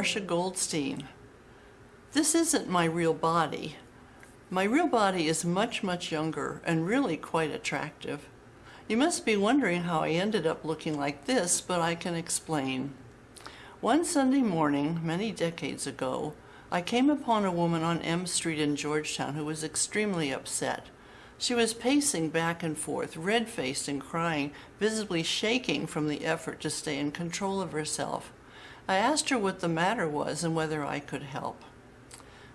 Marcia Goldstein. This isn't my real body. My real body is much, much younger and really quite attractive. You must be wondering how I ended up looking like this, but I can explain. One Sunday morning, many decades ago, I came upon a woman on M Street in Georgetown who was extremely upset. She was pacing back and forth, red-faced and crying, visibly shaking from the effort to stay in control of herself. I asked her what the matter was and whether I could help.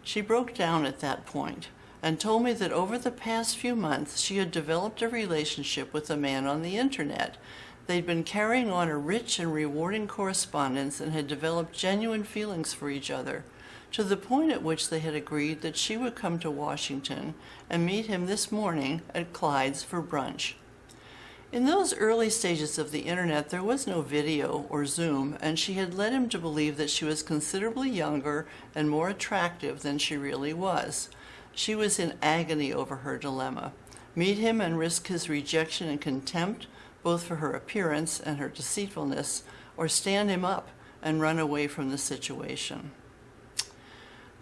She broke down at that point and told me that over the past few months she had developed a relationship with a man on the internet. They'd been carrying on a rich and rewarding correspondence and had developed genuine feelings for each other, to the point at which they had agreed that she would come to Washington and meet him this morning at Clyde's for brunch. In those early stages of the internet, there was no video or Zoom, and she had led him to believe that she was considerably younger and more attractive than she really was. She was in agony over her dilemma: meet him and risk his rejection and contempt, both for her appearance and her deceitfulness, or stand him up and run away from the situation.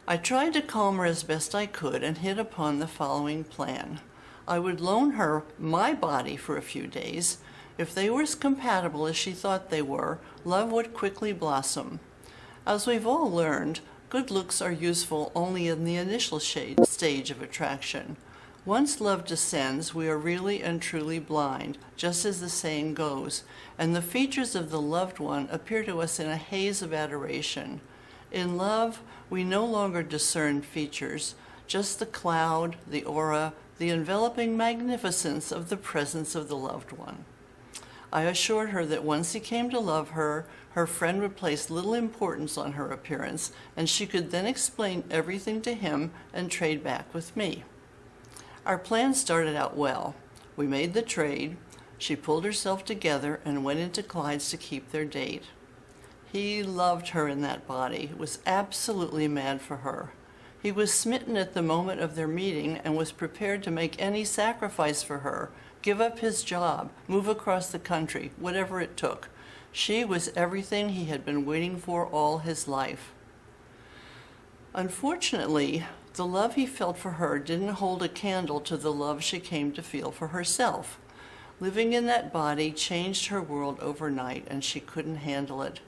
I tried to calm her as best I could and hit upon the following plan. I would loan her my body for a few days. If they were as compatible as she thought they were, love would quickly blossom. As we've all learned, good looks are useful only in the initial stage of attraction. Once love descends, we are really and truly blind, just as the saying goes, and the features of the loved one appear to us in a haze of adoration. In love, we no longer discern features, just the cloud, the aura, the enveloping magnificence of the presence of the loved one. I assured her that once he came to love her, her friend would place little importance on her appearance, and she could then explain everything to him and trade back with me. Our plan started out well. We made the trade. She pulled herself together and went into Clyde's to keep their date. He loved her in that body, was absolutely mad for her. He was smitten at the moment of their meeting and was prepared to make any sacrifice for her, give up his job, move across the country, whatever it took. She was everything he had been waiting for all his life. Unfortunately, the love he felt for her didn't hold a candle to the love she came to feel for herself. Living in that body changed her world overnight, and she couldn't handle it.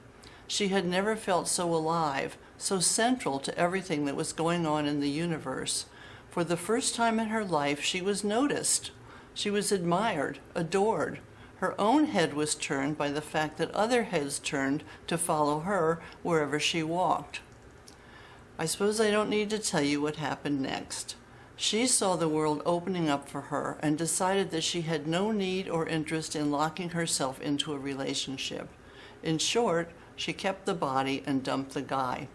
She had never felt so alive, so central to everything that was going on in the universe. For the first time in her life, she was noticed. She was admired, adored. Her own head was turned by the fact that other heads turned to follow her wherever she walked. I suppose I don't need to tell you what happened next. She saw the world opening up for her and decided that she had no need or interest in locking herself into a relationship. In short, she kept the body and dumped the guy.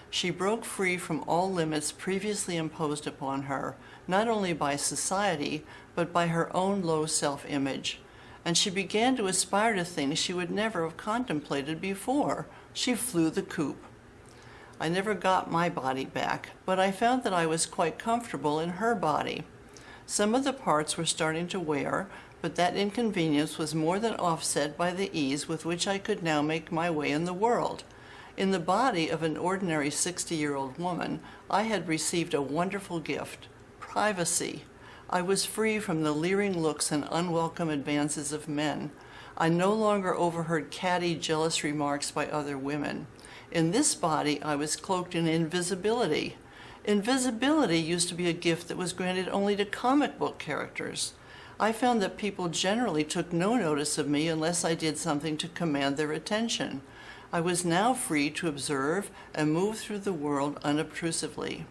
She broke free from all limits previously imposed upon her, not only by society, but by her own low self-image. And she began to aspire to things she would never have contemplated before. She flew the coop. I never got my body back, but I found that I was quite comfortable in her body. Some of the parts were starting to wear, but that inconvenience was more than offset by the ease with which I could now make my way in the world. In the body of an ordinary 60-year-old woman, I had received a wonderful gift: privacy. I was free from the leering looks and unwelcome advances of men. I no longer overheard catty, jealous remarks by other women. In this body, I was cloaked in invisibility. Invisibility used to be a gift that was granted only to comic book characters. I found that people generally took no notice of me unless I did something to command their attention. I was now free to observe and move through the world unobtrusively.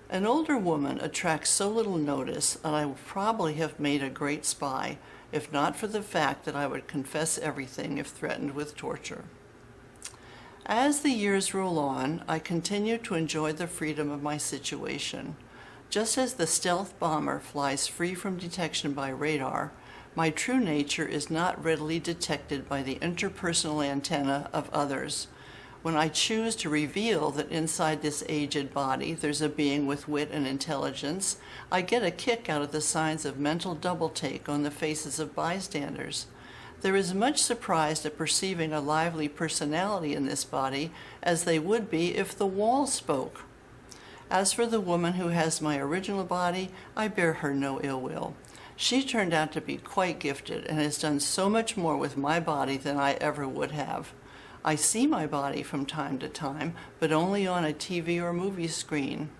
An older woman attracts so little notice that I would probably have made a great spy, if not for the fact that I would confess everything if threatened with torture. As the years roll on, I continue to enjoy the freedom of my situation. Just as the stealth bomber flies free from detection by radar, my true nature is not readily detected by the interpersonal antenna of others. When I choose to reveal that inside this aged body there's a being with wit and intelligence, I get a kick out of the signs of mental double-take on the faces of bystanders. They're as much surprised at perceiving a lively personality in this body as they would be if the wall spoke. As for the woman who has my original body, I bear her no ill will. She turned out to be quite gifted and has done so much more with my body than I ever would have. I see my body from time to time, but only on a TV or movie screen.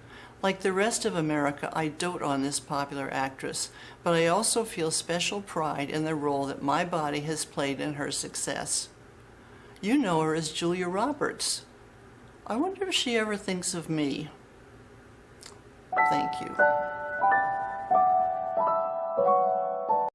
Like the rest of America, I dote on this popular actress, but I also feel special pride in the role that my body has played in her success. You know her as Julia Roberts. I wonder if she ever thinks of me. Thank you.